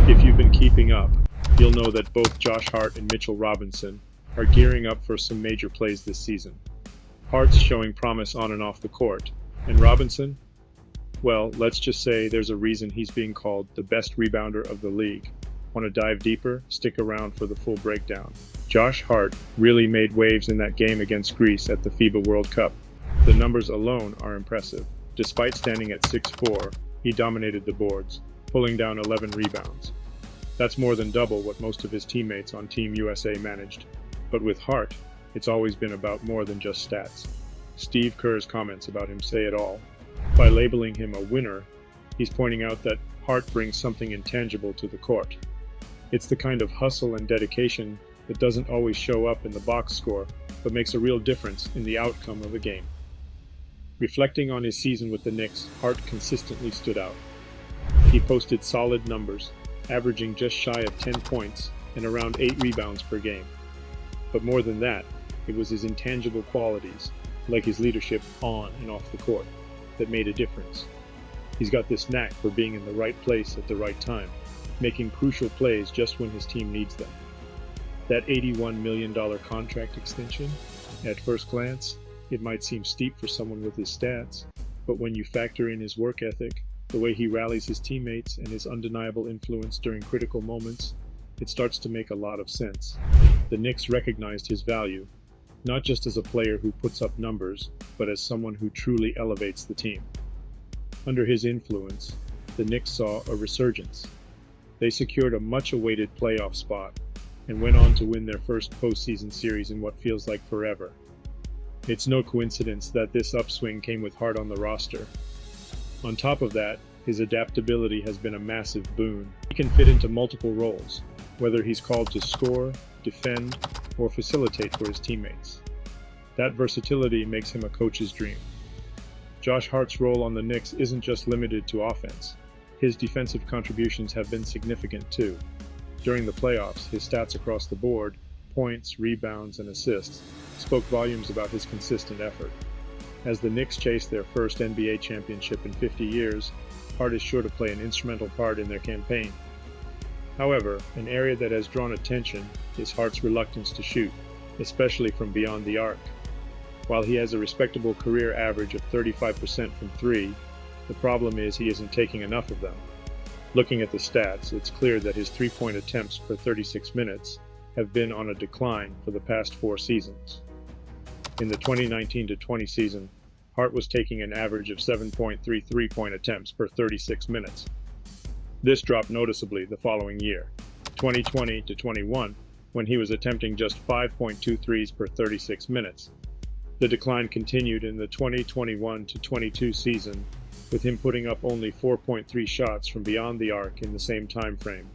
If you've been keeping up, you'll know that both Josh Hart and Mitchell Robinson are gearing up for some major plays this season. Hart's showing promise on and off the court, and Robinson? Well, let's just say there's a reason he's being called the best rebounder of the league. Want to dive deeper? Stick around for the full breakdown. Josh Hart really made waves in that game against Greece at the FIBA World Cup. The numbers alone are impressive. Despite standing at 6'4", he dominated the boards, pulling down 11 rebounds. That's more than double what most of his teammates on Team USA managed. But with Hart, it's always been about more than just stats. Steve Kerr's comments about him say it all. By labeling him a winner, he's pointing out that Hart brings something intangible to the court. It's the kind of hustle and dedication that doesn't always show up in the box score, but makes a real difference in the outcome of a game. Reflecting on his season with the Knicks, Hart consistently stood out. He posted solid numbers, averaging just shy of 10 points and around 8 rebounds per game. But more than that, it was his intangible qualities, like his leadership on and off the court, that made a difference. He's got this knack for being in the right place at the right time, making crucial plays just when his team needs them. That $81 million contract extension, at first glance, it might seem steep for someone with his stats, but when you factor in his work ethic, the way he rallies his teammates, and his undeniable influence during critical moments, it starts to make a lot of sense. The Knicks recognized his value, not just as a player who puts up numbers, but as someone who truly elevates the team. Under his influence, the Knicks saw a resurgence. They secured a much-awaited playoff spot and went on to win their first postseason series in what feels like forever. It's no coincidence that this upswing came with Hart on the roster. On top of that, his adaptability has been a massive boon. He can fit into multiple roles, whether he's called to score, defend, or facilitate for his teammates. That versatility makes him a coach's dream. Josh Hart's role on the Knicks isn't just limited to offense. His defensive contributions have been significant too. During the playoffs, his stats across the board, points, rebounds, and assists, spoke volumes about his consistent effort. As the Knicks chase their first NBA championship in 50 years, Hart is sure to play an instrumental part in their campaign. However, an area that has drawn attention is Hart's reluctance to shoot, especially from beyond the arc. While he has a respectable career average of 35% from three, the problem is he isn't taking enough of them. Looking at the stats, it's clear that his three-point attempts per 36 minutes have been on a decline for the past 4 seasons. In the 2019-20 season, Hart was taking an average of 7.3 three-point attempts per 36 minutes. This dropped noticeably the following year, 2020-21, when he was attempting just 5.2 threes per 36 minutes. The decline continued in the 2021-22 season, with him putting up only 4.3 shots from beyond the arc in the same time frame.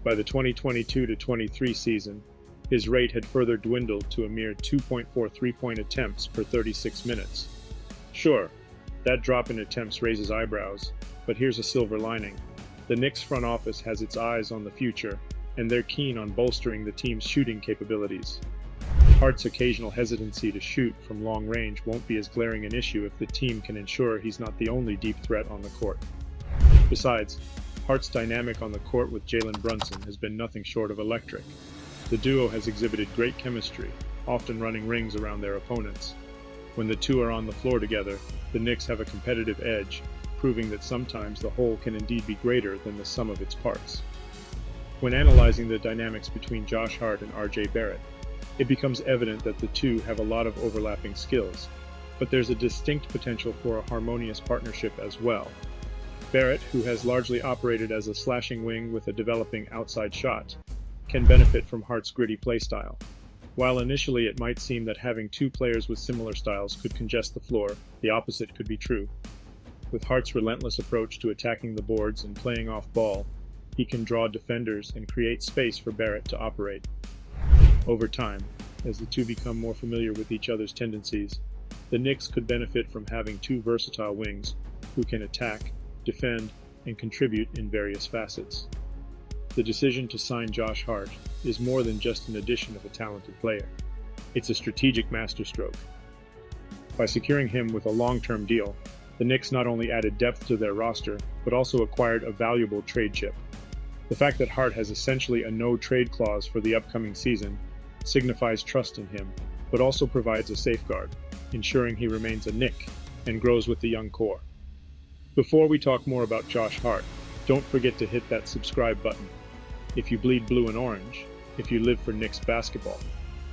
By the 2022-23 season, his rate had further dwindled to a mere 2.4 three-point attempts per 36 minutes. Sure, that drop in attempts raises eyebrows, but here's a silver lining. The Knicks front office has its eyes on the future, and they're keen on bolstering the team's shooting capabilities. Hart's occasional hesitancy to shoot from long range won't be as glaring an issue if the team can ensure he's not the only deep threat on the court. Besides, Hart's dynamic on the court with Jalen Brunson has been nothing short of electric. The duo has exhibited great chemistry, often running rings around their opponents. When the two are on the floor together, the Knicks have a competitive edge, proving that sometimes the whole can indeed be greater than the sum of its parts. When analyzing the dynamics between Josh Hart and R.J. Barrett, it becomes evident that the two have a lot of overlapping skills, but there's a distinct potential for a harmonious partnership as well. Barrett, who has largely operated as a slashing wing with a developing outside shot, can benefit from Hart's gritty playstyle. While initially it might seem that having two players with similar styles could congest the floor, the opposite could be true. With Hart's relentless approach to attacking the boards and playing off ball, he can draw defenders and create space for Barrett to operate. Over time, as the two become more familiar with each other's tendencies, the Knicks could benefit from having two versatile wings who can attack, defend, and contribute in various facets. The decision to sign Josh Hart is more than just an addition of a talented player. It's a strategic masterstroke. By securing him with a long-term deal, the Knicks not only added depth to their roster, but also acquired a valuable trade chip. The fact that Hart has essentially a no-trade clause for the upcoming season signifies trust in him, but also provides a safeguard, ensuring he remains a Knick and grows with the young core. Before we talk more about Josh Hart, don't forget to hit that subscribe button. If you bleed blue and orange, if you live for Knicks basketball,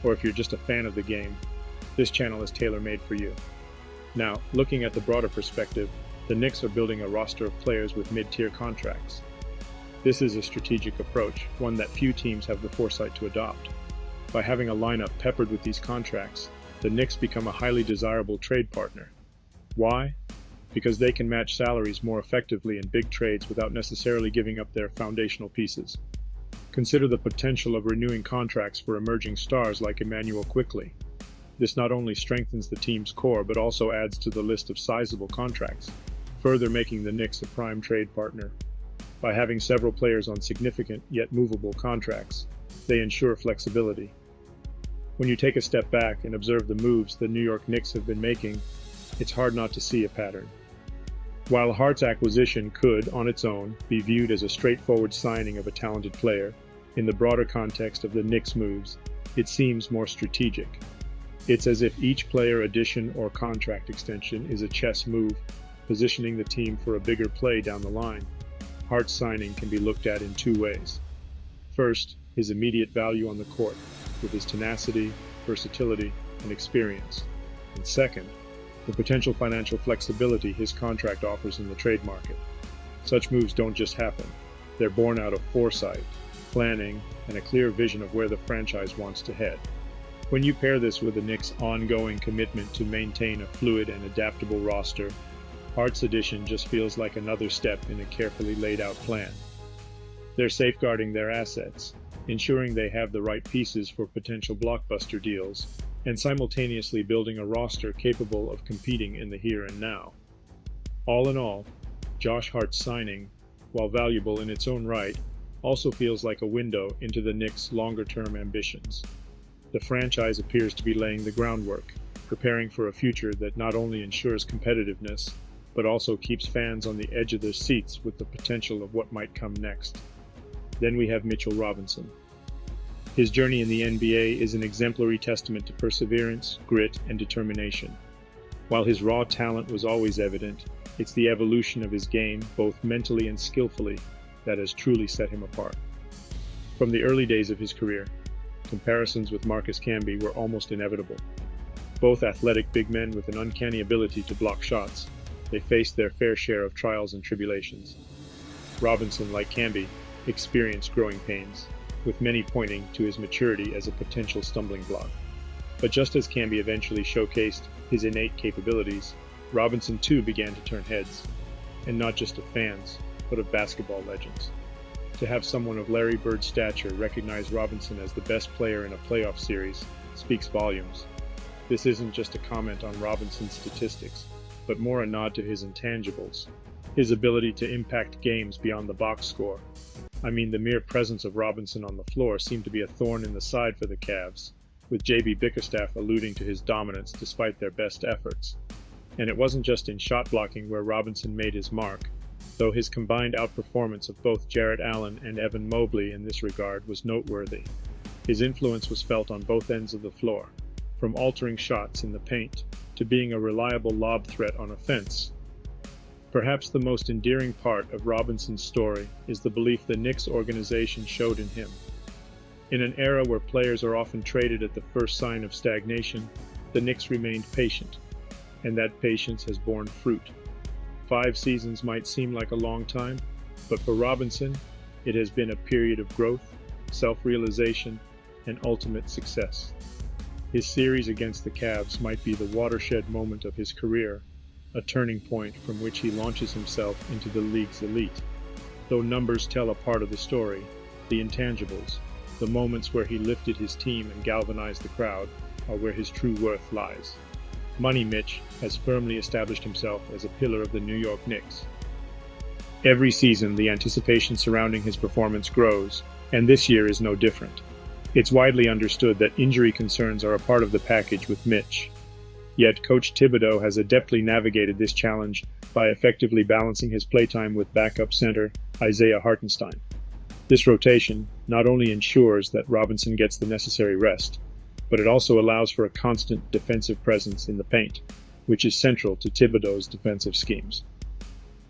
or if you're just a fan of the game, this channel is tailor-made for you. Now, looking at the broader perspective, the Knicks are building a roster of players with mid-tier contracts. This is a strategic approach, one that few teams have the foresight to adopt. By having a lineup peppered with these contracts, the Knicks become a highly desirable trade partner. Why? Because they can match salaries more effectively in big trades without necessarily giving up their foundational pieces. Consider the potential of renewing contracts for emerging stars like Emmanuel Quickley. This not only strengthens the team's core but also adds to the list of sizable contracts, further making the Knicks a prime trade partner. By having several players on significant yet movable contracts, they ensure flexibility. When you take a step back and observe the moves the New York Knicks have been making, it's hard not to see a pattern. While Hart's acquisition could, on its own, be viewed as a straightforward signing of a talented player, in the broader context of the Knicks' moves, it seems more strategic. It's as if each player addition or contract extension is a chess move, positioning the team for a bigger play down the line. Hart's signing can be looked at in two ways. First, his immediate value on the court, with his tenacity, versatility, and experience. And second, the potential financial flexibility his contract offers in the trade market. Such moves don't just happen. They're born out of foresight, planning, and a clear vision of where the franchise wants to head. When you pair this with the Knicks' ongoing commitment to maintain a fluid and adaptable roster, Hart's addition just feels like another step in a carefully laid out plan. They're safeguarding their assets, ensuring they have the right pieces for potential blockbuster deals, and simultaneously building a roster capable of competing in the here and now. All in all, Josh Hart's signing, while valuable in its own right, also feels like a window into the Knicks' longer-term ambitions. The franchise appears to be laying the groundwork, preparing for a future that not only ensures competitiveness, but also keeps fans on the edge of their seats with the potential of what might come next. Then we have Mitchell Robinson. His journey in the NBA is an exemplary testament to perseverance, grit, and determination. While his raw talent was always evident, it's the evolution of his game, both mentally and skillfully, that has truly set him apart. From the early days of his career, comparisons with Marcus Camby were almost inevitable. Both athletic big men with an uncanny ability to block shots, they faced their fair share of trials and tribulations. Robinson, like Camby, experienced growing pains, with many pointing to his maturity as a potential stumbling block. But just as Camby eventually showcased his innate capabilities, Robinson too began to turn heads, and not just of fans, but of basketball legends. To have someone of Larry Bird's stature recognize Robinson as the best player in a playoff series speaks volumes. This isn't just a comment on Robinson's statistics, but more a nod to his intangibles, his ability to impact games beyond the box score. I mean, the mere presence of Robinson on the floor seemed to be a thorn in the side for the Cavs, with J.B. Bickerstaff alluding to his dominance despite their best efforts. And it wasn't just in shot blocking where Robinson made his mark, though his combined outperformance of both Jarrett Allen and Evan Mobley in this regard was noteworthy. His influence was felt on both ends of the floor, from altering shots in the paint to being a reliable lob threat on offense. Perhaps the most endearing part of Robinson's story is the belief the Knicks organization showed in him. In an era where players are often traded at the first sign of stagnation, the Knicks remained patient, and that patience has borne fruit. 5 seasons might seem like a long time, but for Robinson, it has been a period of growth, self-realization, and ultimate success. His series against the Cavs might be the watershed moment of his career, a turning point from which he launches himself into the league's elite. Though numbers tell a part of the story, the intangibles, the moments where he lifted his team and galvanized the crowd, are where his true worth lies. Money Mitch has firmly established himself as a pillar of the New York Knicks. Every season, the anticipation surrounding his performance grows, and this year is no different. It's widely understood that injury concerns are a part of the package with Mitch. Yet Coach Thibodeau has adeptly navigated this challenge by effectively balancing his playtime with backup center Isaiah Hartenstein. This rotation not only ensures that Robinson gets the necessary rest, but it also allows for a constant defensive presence in the paint, which is central to Thibodeau's defensive schemes.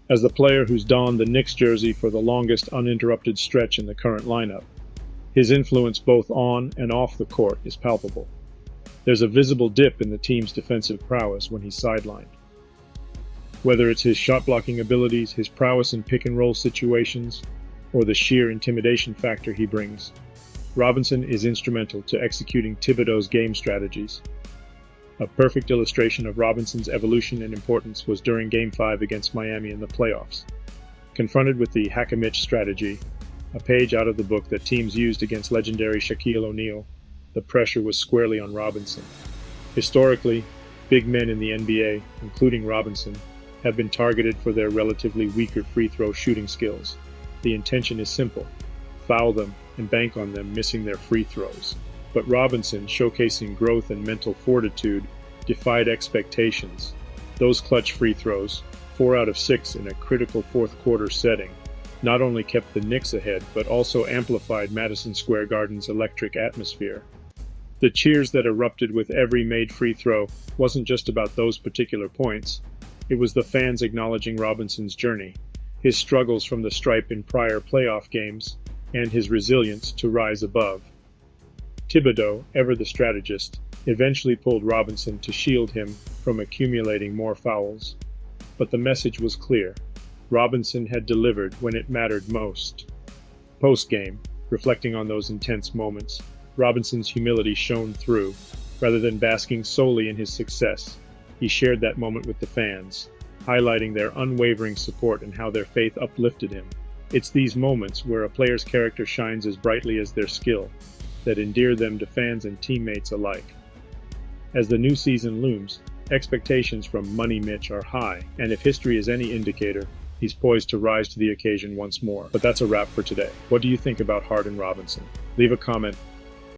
As the player who's donned the Knicks jersey for the longest uninterrupted stretch in the current lineup, his influence both on and off the court is palpable. There's a visible dip in the team's defensive prowess when he's sidelined. Whether it's his shot-blocking abilities, his prowess in pick-and-roll situations, or the sheer intimidation factor he brings, Robinson is instrumental to executing Thibodeau's game strategies. A perfect illustration of Robinson's evolution and importance was during Game 5 against Miami in the playoffs. Confronted with the hack-a-Mitch strategy, a page out of the book that teams used against legendary Shaquille O'Neal, the pressure was squarely on Robinson. Historically, big men in the NBA, including Robinson, have been targeted for their relatively weaker free throw shooting skills. The intention is simple: foul them and bank on them missing their free throws. But Robinson, showcasing growth and mental fortitude, defied expectations. Those clutch free throws, 4 out of 6 in a critical fourth quarter setting, not only kept the Knicks ahead, but also amplified Madison Square Garden's electric atmosphere. The cheers that erupted with every made free throw wasn't just about those particular points. It was the fans acknowledging Robinson's journey, his struggles from the stripe in prior playoff games, and his resilience to rise above. Thibodeau, ever the strategist, eventually pulled Robinson to shield him from accumulating more fouls. But the message was clear: Robinson had delivered when it mattered most. Post-game, reflecting on those intense moments, Robinson's humility shone through. Rather than basking solely in his success, he shared that moment with the fans, highlighting their unwavering support and how their faith uplifted him. It's these moments where a player's character shines as brightly as their skill that endear them to fans and teammates alike. As the new season looms, expectations from Money Mitch are high, and if history is any indicator, he's poised to rise to the occasion once more. But that's a wrap for today. What do you think about Hart and Robinson? Leave a comment